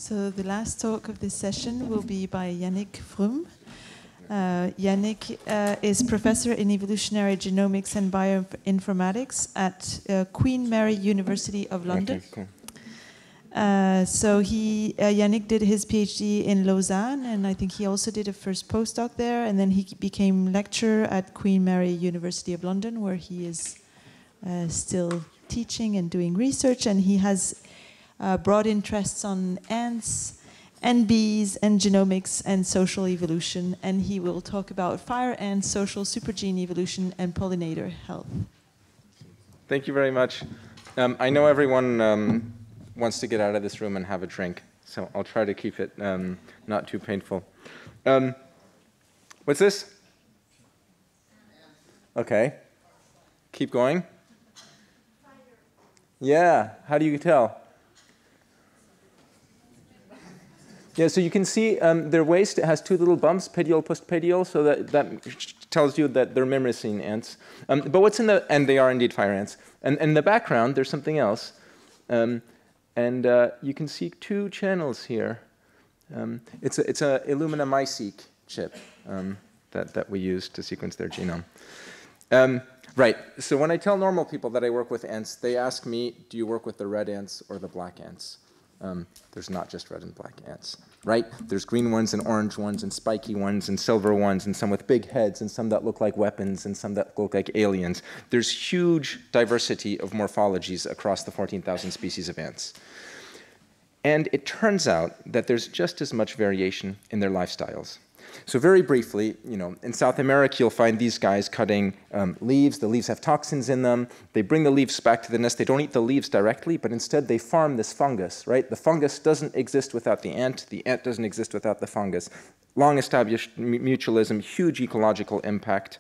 So the last talk of this session will be by Yannick Wurm. Yannick is professor in evolutionary genomics and bioinformatics at Queen Mary University of London. Okay, cool. So Yannick did his PhD in Lausanne, and I think he also did a first postdoc there, and then he became lecturer at Queen Mary University of London, where he is still teaching and doing research, and he has broad interests on ants and bees and genomics and social evolution, and he will talk about fire ants, social supergene evolution, and pollinator health. Thank you very much. I know everyone wants to get out of this room and have a drink, so I'll try to keep it not too painful. What's this? Okay. Keep going. Yeah, how do you tell? Yeah, so you can see their waist has two little bumps, pedial, postpedial, so that tells you that they're myrmicine ants. But what's in the, and they are indeed fire ants. And in the background, there's something else. And you can see two channels here. It's a Illumina MySeq chip that we use to sequence their genome. Right, so when I tell normal people that I work with ants, they ask me, do you work with the red ants or the black ants? There's not just red and black ants, right? There's green ones and orange ones and spiky ones and silver ones and some with big heads and some that look like weapons and some that look like aliens. There's huge diversity of morphologies across the 14,000 species of ants. And it turns out that there's just as much variation in their lifestyles. So very briefly, in South America, you'll find these guys cutting leaves. The leaves have toxins in them. They bring the leaves back to the nest. They don't eat the leaves directly, but instead they farm this fungus, right? The fungus doesn't exist without the ant doesn't exist without the fungus. Long-established mutualism, huge ecological impact.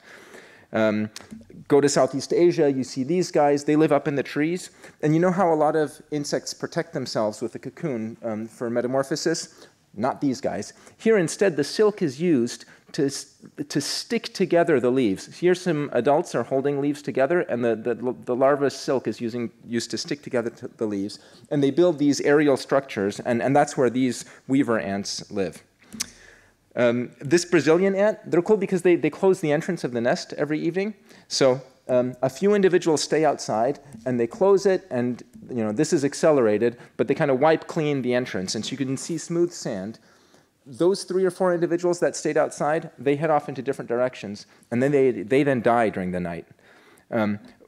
Go to Southeast Asia, you see these guys. They live up in the trees. And you know how a lot of insects protect themselves with a cocoon for metamorphosis? Not these guys. Here instead, the silk is used to stick together the leaves. Here some adults are holding leaves together, and the larva silk is used to stick together the leaves. And they build these aerial structures, and that's where these weaver ants live. This Brazilian ant, they're cool because they close the entrance of the nest every evening. So a few individuals stay outside, and they close it, and this is accelerated, but they kind of wipe clean the entrance. And so you can see smooth sand. Those 3 or 4 individuals that stayed outside, they head off into different directions, and then they then die during the night.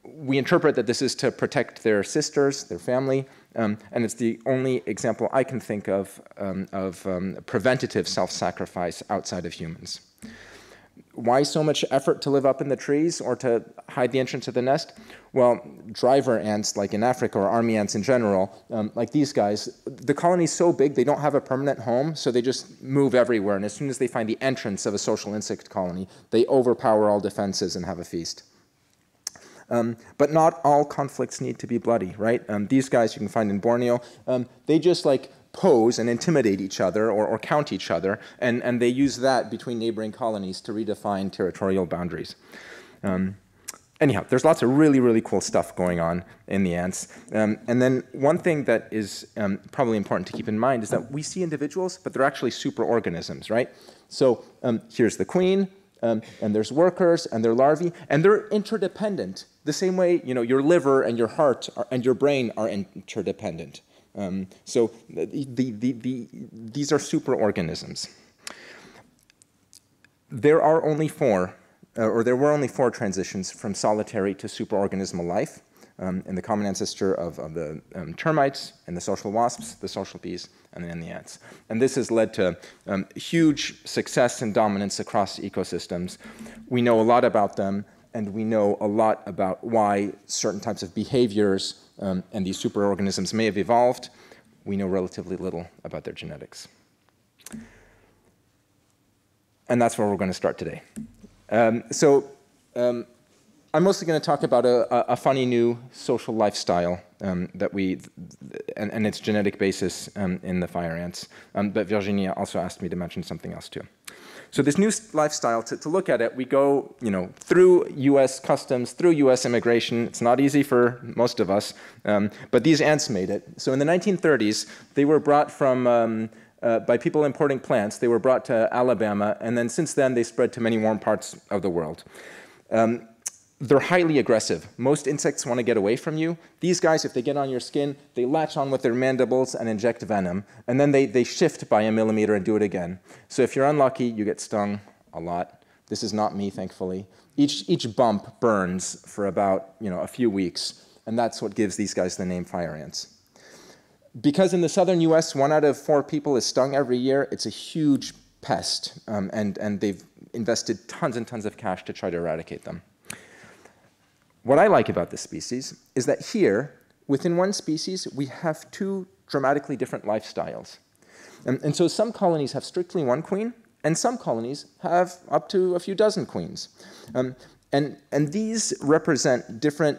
We interpret that this is to protect their sisters, their family, and it's the only example I can think of preventative self-sacrifice outside of humans. Why so much effort to live up in the trees or to hide the entrance of the nest? Well, driver ants, like in Africa, or army ants in general, like these guys, the colony's so big they don't have a permanent home, so they just move everywhere. And as soon as they find the entrance of a social insect colony, they overpower all defenses and have a feast. But not all conflicts need to be bloody, right? These guys you can find in Borneo, they just pose and intimidate each other or count each other, and they use that between neighboring colonies to redefine territorial boundaries. Anyhow, there's lots of really, really cool stuff going on in the ants. And then one thing that is probably important to keep in mind is that we see individuals, but they're actually superorganisms, right? So here's the queen, and there's workers and their larvae, and they're interdependent. The same way, your liver and your heart and your brain are interdependent. So these are superorganisms. There are only 4, or there were only 4 transitions from solitary to superorganismal life in the common ancestor of the termites and the social wasps, the social bees, and then the ants. And this has led to huge success and dominance across ecosystems. We know a lot about them, and we know a lot about why certain types of behaviors and these superorganisms may have evolved. We know relatively little about their genetics. And that's where we're going to start today. I'm mostly going to talk about a funny new social lifestyle and its genetic basis in the fire ants. But Virginie also asked me to mention something else too. So this new lifestyle, to look at it, we go, through U.S. customs, through U.S. immigration. It's not easy for most of us, but these ants made it. So in the 1930s, they were brought from, by people importing plants, they were brought to Alabama, and then since then they spread to many warm parts of the world. They're highly aggressive. Most insects want to get away from you. These guys, if they get on your skin, they latch on with their mandibles and inject venom, and then they shift by a millimeter and do it again. So if you're unlucky, you get stung a lot. This is not me, thankfully. Each bump burns for about a few weeks, and that's what gives these guys the name fire ants. Because in the southern US, 1 out of 4 people is stung every year, it's a huge pest, and they've invested tons and tons of cash to try to eradicate them. What I like about this species is that here, within one species, we have 2 dramatically different lifestyles. And so some colonies have strictly 1 queen, and some colonies have up to a few dozen queens. And these represent different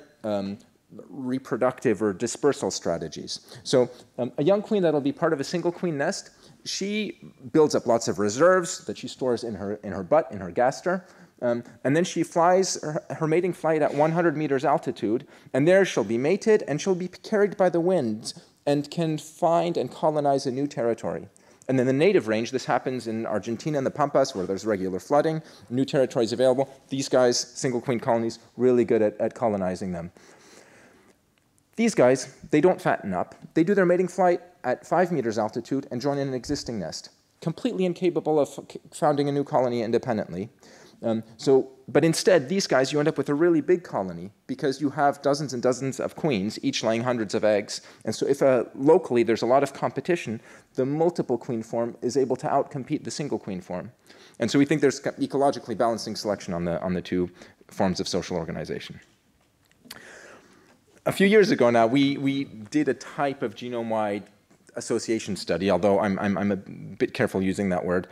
reproductive or dispersal strategies. So a young queen that'll be part of a single queen nest, she builds up lots of reserves that she stores in her butt, in her gaster. And then she flies her mating flight at 100 meters altitude, and there she'll be mated, and she'll be carried by the wind and can find and colonize a new territory. And in the native range, this happens in Argentina and the Pampas, where there's regular flooding, new territories available. These guys, single queen colonies, really good at colonizing them. These guys, they don't fatten up. They do their mating flight at 5 meters altitude and join in an existing nest, completely incapable of founding a new colony independently. But instead, these guys, you end up with a really big colony because you have dozens and dozens of queens, each laying hundreds of eggs. And so if locally there's a lot of competition, the multiple queen form is able to outcompete the single queen form. And so we think there's ecologically balancing selection on the 2 forms of social organization. A few years ago now, we did a type of genome-wide association study, although I'm a bit careful using that word,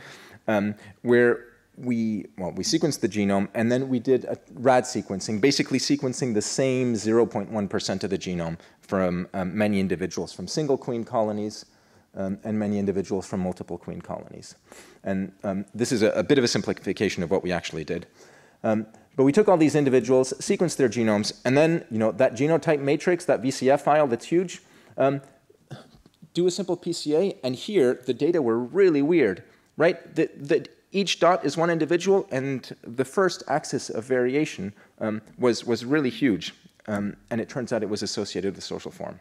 where we sequenced the genome, and then we did a rad sequencing, basically sequencing the same 0.1% of the genome from many individuals from single queen colonies and many individuals from multiple queen colonies. And this is a bit of a simplification of what we actually did. But we took all these individuals, sequenced their genomes, and then that genotype matrix, that VCF file that's huge, do a simple PCA, and here the data were really weird, right? Each dot is one individual, and the first axis of variation was really huge, and it turns out it was associated with social form.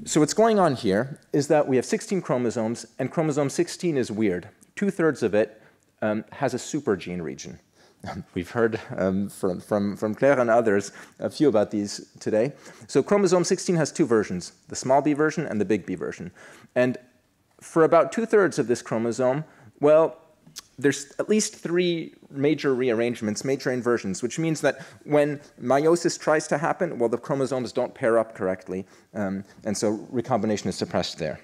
So what's going on here is that we have 16 chromosomes, and chromosome 16 is weird. 2/3 of it has a super gene region. We've heard from Claire and others a few about these today. So chromosome 16 has 2 versions, the small b version and the big B version. And for about 2/3 of this chromosome, well, there's at least 3 major rearrangements, major inversions, which means that when meiosis tries to happen, well, the chromosomes don't pair up correctly, and so recombination is suppressed there.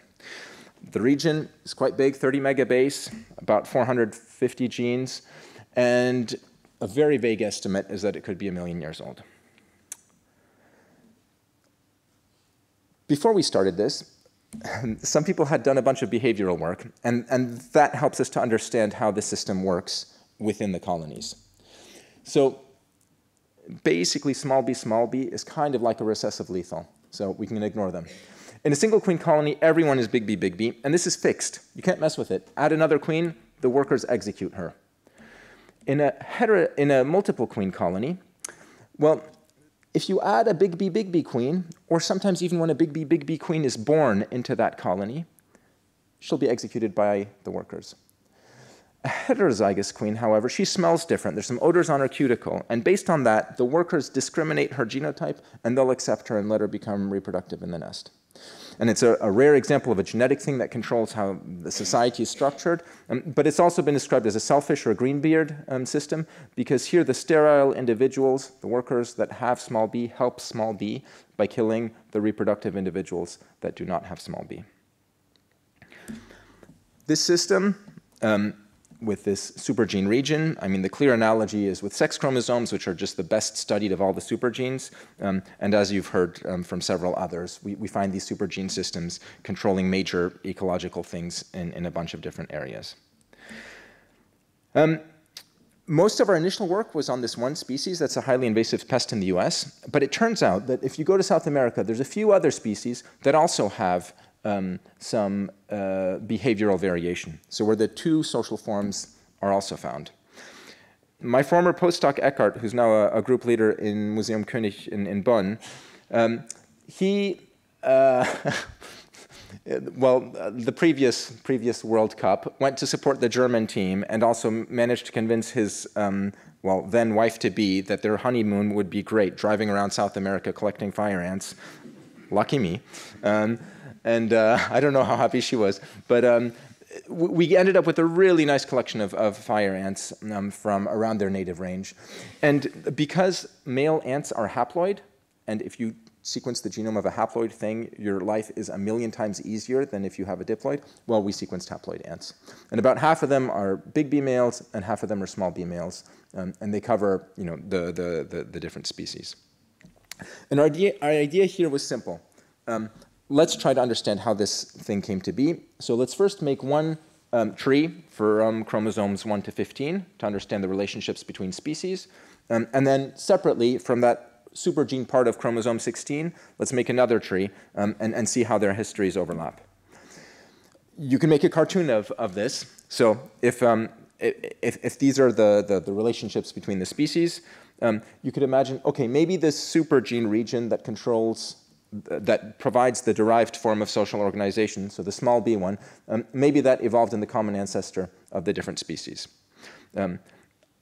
The region is quite big, 30 megabase, about 450 genes, and a very vague estimate is that it could be 1 million years old. Before we started this, some people had done a bunch of behavioral work, and that helps us to understand how the system works within the colonies. So basically, small b is kind of like a recessive lethal, so we can ignore them. In a single queen colony, everyone is big B, and this is fixed. You can't mess with it. Add another queen, the workers execute her. In a multiple queen colony, well, if you add a big B queen, or sometimes even when a big B queen is born into that colony, she'll be executed by the workers. A heterozygous queen, however, she smells different. There's some odors on her cuticle, and based on that, the workers discriminate her genotype, and they'll accept her and let her become reproductive in the nest. And it's a rare example of a genetic thing that controls how the society is structured, but it's also been described as a selfish or a greenbeard system, because here the sterile individuals, the workers that have small b, help small b by killing the reproductive individuals that do not have small b. This system, with this supergene region, I mean, the clear analogy is with sex chromosomes, which are just the best studied of all the supergenes. And as you've heard from several others, we find these supergene systems controlling major ecological things in a bunch of different areas. Most of our initial work was on this one species that's a highly invasive pest in the US, but it turns out that if you go to South America, there's a few other species that also have some behavioral variation, so where the two social forms are also found. My former postdoc Eckhart, who's now a group leader in Museum König in Bonn, he the previous World Cup, went to support the German team and also managed to convince his, then wife-to-be that their honeymoon would be great, driving around South America collecting fire ants. Lucky me. I don't know how happy she was, but we ended up with a really nice collection of fire ants from around their native range. And because male ants are haploid, and if you sequence the genome of a haploid thing, your life is 1,000,000 times easier than if you have a diploid. Well, we sequenced haploid ants. And about half of them are big B males, and half of them are small B males. And they cover the different species. And our idea here was simple. Let's try to understand how this thing came to be. So let's first make one tree for chromosomes 1 to 15 to understand the relationships between species. And then separately from that supergene part of chromosome 16, let's make another tree and see how their histories overlap. You can make a cartoon of this. So if these are the relationships between the species, you could imagine, okay, maybe this supergene region that that provides the derived form of social organization, so the small b one, maybe that evolved in the common ancestor of the different species.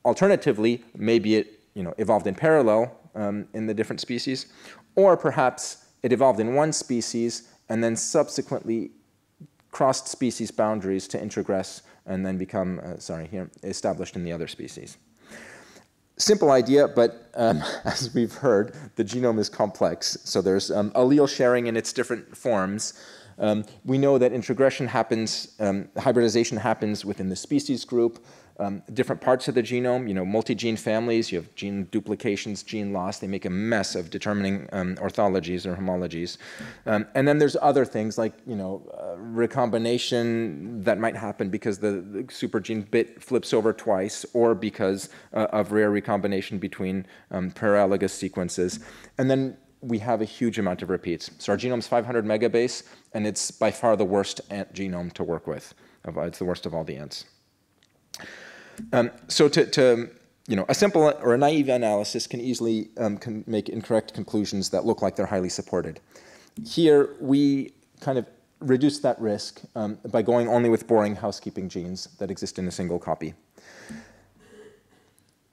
Alternatively, maybe it evolved in parallel in the different species, or perhaps it evolved in one species and then subsequently crossed species boundaries to introgress and then become, established in the other species. Simple idea, but as we've heard, the genome is complex. So there's allele sharing in its different forms. We know that introgression happens, hybridization happens within the species group. Different parts of the genome, multi-gene families, you have gene duplications, gene loss, they make a mess of determining orthologies or homologies. And then there's other things like, recombination that might happen because the supergene bit flips over twice, or because of rare recombination between paralogous sequences. And then we have a huge amount of repeats. So our genome's 500 megabase, and it's by far the worst ant genome to work with. It's the worst of all the ants. So a simple or a naive analysis can easily make incorrect conclusions that look like they're highly supported. Here, we kind of reduce that risk by going only with boring housekeeping genes that exist in a single copy.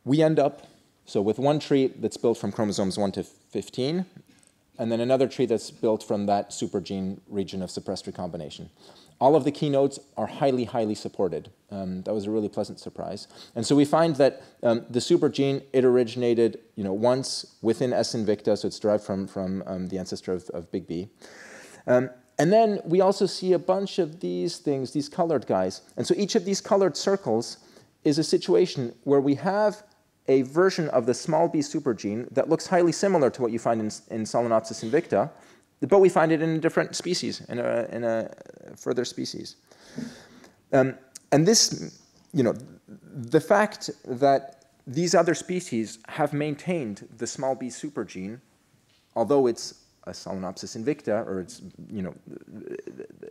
We end up, with one tree that's built from chromosomes 1 to 15, and then another tree that's built from that supergene region of suppressed recombination. All of the keynotes are highly, highly supported. That was a really pleasant surprise. And so we find that the supergene, it originated once within S. invicta, so it's derived from the ancestor of big B. And then we also see a bunch of these things, these colored guys. And so each of these colored circles is a situation where we have a version of the small b supergene that looks highly similar to what you find in Solenopsis invicta, but we find it in a different species, in a further species. And this, the fact that these other species have maintained the small b supergene, although it's a Solenopsis invicta, or it's,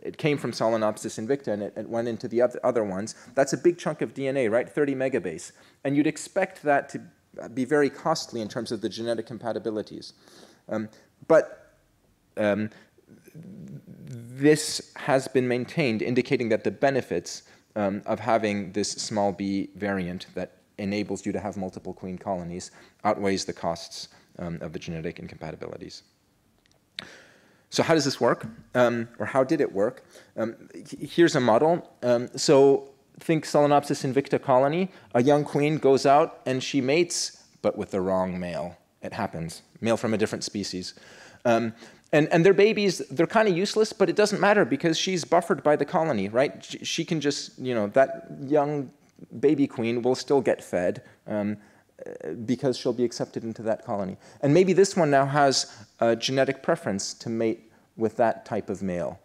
it came from Solenopsis invicta and it went into the other ones, that's a big chunk of DNA, right? 30 megabase. And you'd expect that to be very costly in terms of the genetic compatibilities. This has been maintained, indicating that the benefits of having this small b variant that enables you to have multiple queen colonies outweighs the costs of the genetic incompatibilities. So how does this work? Or how did it work? Here's a model. So think Solenopsis invicta colony. A young queen goes out and she mates, but with the wrong male. It happens. Male from a different species. And their babies, they're kind of useless, but it doesn't matter because she's buffered by the colony, right? She can just, that young baby queen will still get fed because she'll be accepted into that colony. And maybe this one now has a genetic preference to mate with that type of male.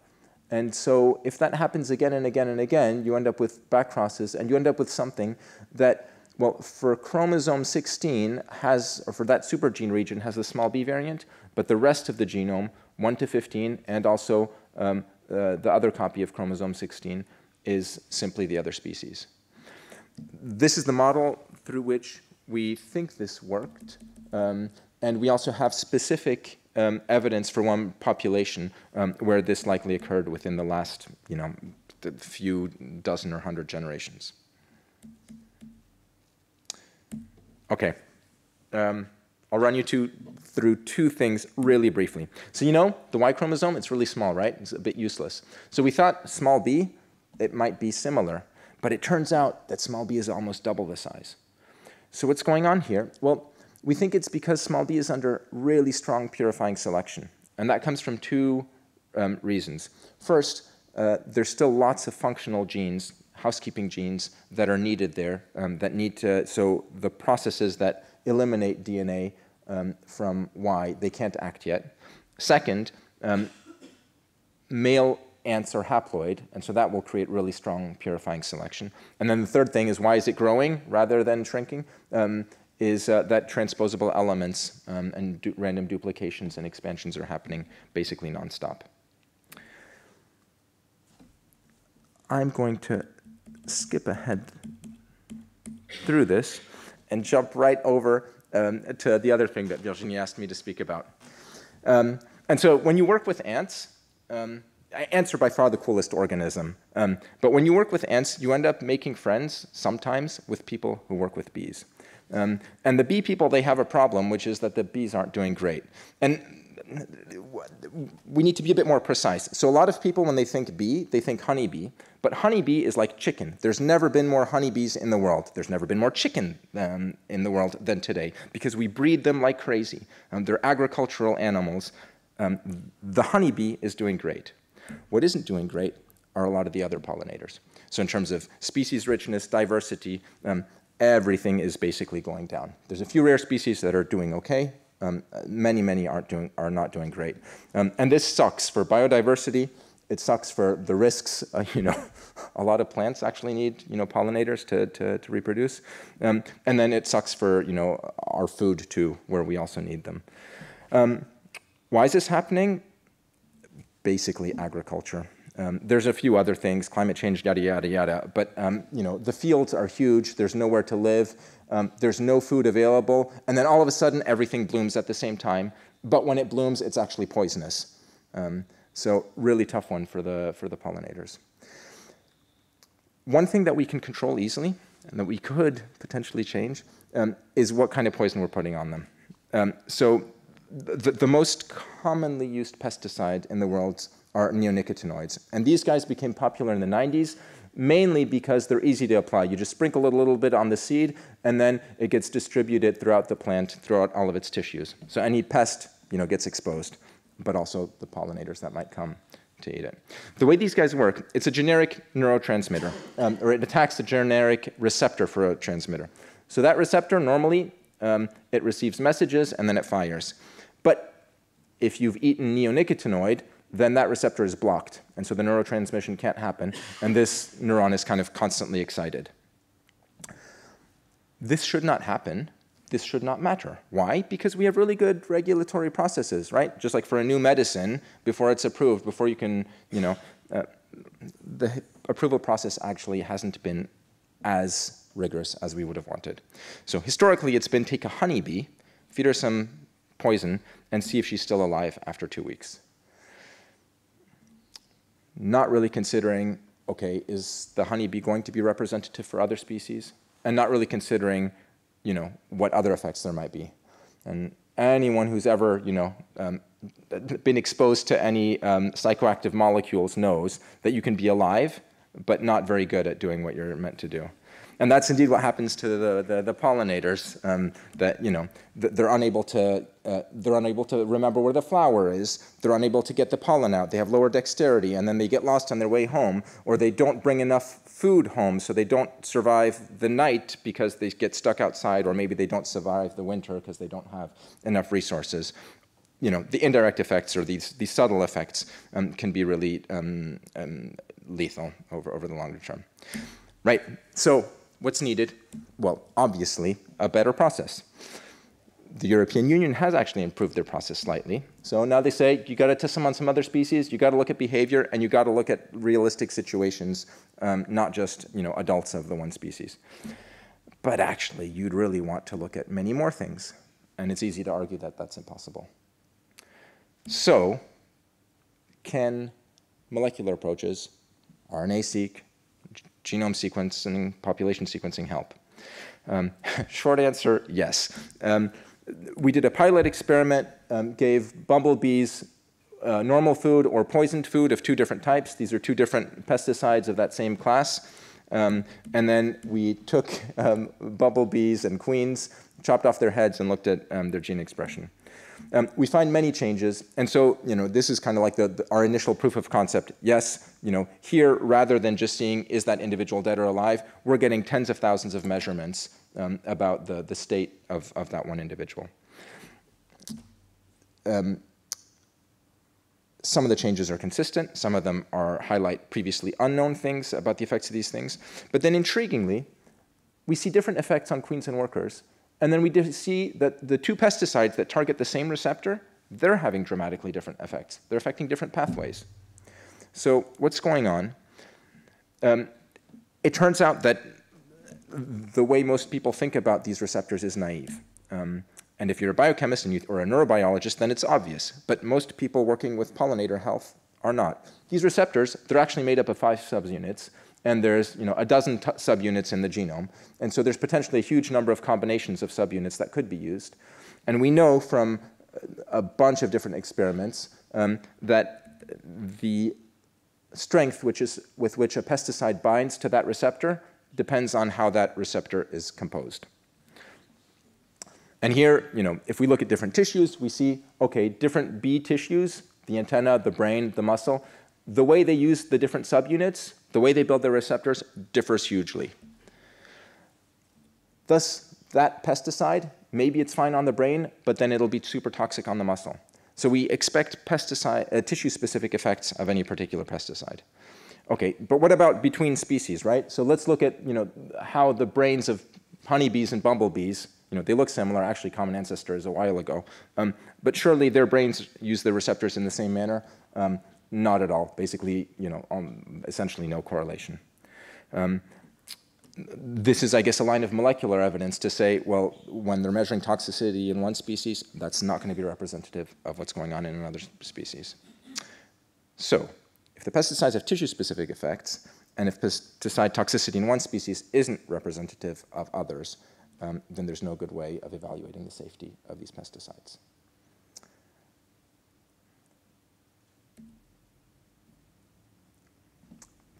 And so if that happens again and again and again, you end up with back crosses, and you end up with something that, well, for chromosome 16 has, or for that supergene region, has the small b variant, but the rest of the genome, 1 to 15, and also the other copy of chromosome 16, is simply the other species. This is the model through which we think this worked, and we also have specific evidence for one population where this likely occurred within the last, few dozen or 100 generations. Okay, I'll run you through two things really briefly. So the Y chromosome, it's really small, right? It's a bit useless. So we thought small b, it might be similar, but it turns out that small b is almost double the size. So what's going on here? Well, we think it's because small b is under really strong purifying selection, and that comes from two reasons. First, there's still lots of functional genes, housekeeping genes, that are needed there, so the processes that eliminate DNA from Y, they can't act yet. Second, male ants are haploid, and so that will create really strong purifying selection. And then the third thing is, why is it growing rather than shrinking? Is that transposable elements and random duplications and expansions are happening basically nonstop. I'm going to skip ahead through this and jump right over to the other thing that Virginie asked me to speak about. And so when you work with ants, ants are by far the coolest organism. But when you work with ants, you end up making friends sometimes with people who work with bees. And the bee people, they have a problem, which is that the bees aren't doing great. And we need to be a bit more precise. So a lot of people, when they think bee, they think honeybee. But honeybee is like chicken. There's never been more honeybees in the world. There's never been more chicken in the world than today, because we breed them like crazy. They're agricultural animals. The honeybee is doing great. What isn't doing great are a lot of the other pollinators. So in terms of species richness, diversity, everything is basically going down. There's a few rare species that are doing okay. Many are not doing great. And this sucks for biodiversity. It sucks for the risks. A lot of plants actually need pollinators to reproduce. And then it sucks for our food too, where we also need them. Why is this happening? Basically agriculture. There's a few other things, climate change, yada, yada, yada. But the fields are huge. There's nowhere to live. There's no food available. And then all of a sudden, everything blooms at the same time. But when it blooms, it's actually poisonous. So really tough one for the pollinators. One thing that we can control easily, and that we could potentially change, is what kind of poison we're putting on them. So the most commonly used pesticide in the world are neonicotinoids. And these guys became popular in the 90s, mainly because they're easy to apply. You just sprinkle a little bit on the seed, and then it gets distributed throughout the plant, throughout all of its tissues. So any pest gets exposed, but also the pollinators that might come to eat it. The way these guys work, it's a generic neurotransmitter, or it attacks a generic receptor for a transmitter. So that receptor, normally, it receives messages, and then it fires. But if you've eaten neonicotinoid, then that receptor is blocked, and so the neurotransmission can't happen, and this neuron is kind of constantly excited. This should not happen. This should not matter. Why? Because we have really good regulatory processes, right? Just like for a new medicine, before it's approved, before you can, the approval process actually hasn't been as rigorous as we would have wanted. So historically, it's been take a honeybee, feed her some poison, and see if she's still alive after 2 weeks. Not really considering, okay, is the honeybee going to be representative for other species? And not really considering, what other effects there might be. And anyone who's ever, been exposed to any psychoactive molecules knows that you can be alive, but not very good at doing what you're meant to do. And that's indeed what happens to the pollinators. They're unable to remember where the flower is. They're unable to get the pollen out. They have lower dexterity, and then they get lost on their way home, or they don't bring enough food home, so they don't survive the night because they get stuck outside, or maybe they don't survive the winter because they don't have enough resources. the indirect effects or these subtle effects can be really lethal over the longer term. Right, so what's needed? Well, obviously, a better process. The European Union has actually improved their process slightly. So now they say, you got to test them on some other species, you got to look at behavior, and you got to look at realistic situations, not just adults of the one species. But actually, you'd really want to look at many more things. And it's easy to argue that that's impossible. So, can molecular approaches, RNA-seq, genome sequencing, population sequencing help? Short answer, yes. We did a pilot experiment, gave bumblebees normal food or poisoned food of 2 different types. These are 2 different pesticides of that same class. And then we took bumblebees and queens, chopped off their heads, and looked at their gene expression. We find many changes, and so this is kind of like our initial proof of concept. Yes, here, rather than just seeing is that individual dead or alive, we're getting tens of thousands of measurements about the state of that one individual. Some of the changes are consistent. Some of them highlight previously unknown things about the effects of these things. But then intriguingly, we see different effects on queens and workers. And then we see that the 2 pesticides that target the same receptor, they're having dramatically different effects. They're affecting different pathways. So what's going on? It turns out that the way most people think about these receptors is naive. And if you're a biochemist or a neurobiologist, then it's obvious. But most people working with pollinator health are not. These receptors, they're actually made up of 5 subunits. And there's a dozen subunits in the genome. And so there's potentially a huge number of combinations of subunits that could be used. And we know from a bunch of different experiments that the strength with which a pesticide binds to that receptor depends on how that receptor is composed. And here, if we look at different tissues, we see, okay, different bee tissues, the antenna, the brain, the muscle, the way they use the different subunits, the way they build their receptors differs hugely. Thus, that pesticide, maybe it's fine on the brain, but then it'll be super toxic on the muscle. So we expect tissue-specific effects of any particular pesticide. Okay, but what about between species, right? So let's look at how the brains of honeybees and bumblebees, they look similar, actually common ancestors a while ago, but surely their brains use the receptors in the same manner. Not at all. Basically, essentially no correlation. This is, I guess, a line of molecular evidence to say, well, when they're measuring toxicity in one species, that's not going to be representative of what's going on in another species. So, if the pesticides have tissue-specific effects, and if pesticide toxicity in one species isn't representative of others, then there's no good way of evaluating the safety of these pesticides.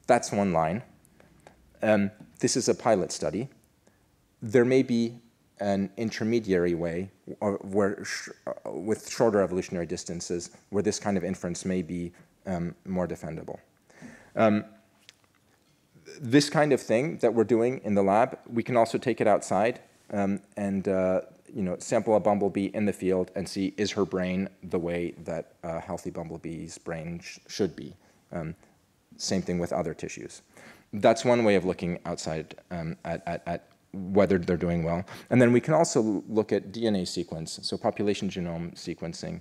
That's one line. This is a pilot study. There may be an intermediary way with shorter evolutionary distances where this kind of inference may be more defendable. This kind of thing that we're doing in the lab, we can also take it outside and sample a bumblebee in the field and see, is her brain the way that a healthy bumblebee's brain should be? Same thing with other tissues. That's one way of looking outside at whether they're doing well. And then we can also look at DNA sequence, so population genome sequencing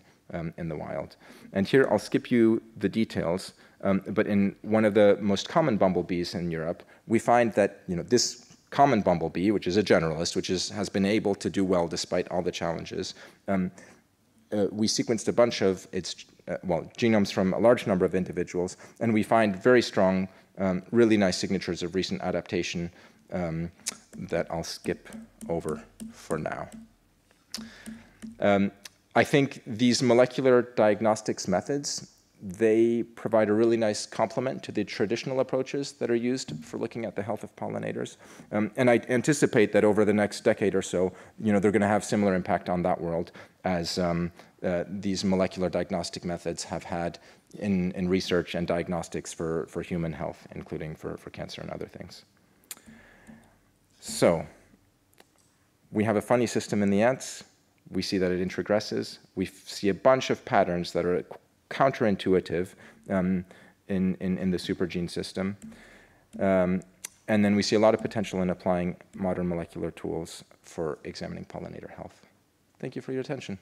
in the wild. And here I'll skip you the details, but in one of the most common bumblebees in Europe, we find that this common bumblebee, which is a generalist, which has been able to do well despite all the challenges, we sequenced a bunch of its genomes from a large number of individuals, and we find very strong, really nice signatures of recent adaptation that I'll skip over for now. I think these molecular diagnostics methods, they provide a really nice complement to the traditional approaches that are used for looking at the health of pollinators. And I anticipate that over the next decade or so, they're going to have similar impact on that world as these molecular diagnostic methods have had in research and diagnostics for human health, including for cancer and other things. So we have a funny system in the ants. we see that it introgresses. We see a bunch of patterns that are counterintuitive in the supergene system. And then we see a lot of potential in applying modern molecular tools for examining pollinator health. Thank you for your attention.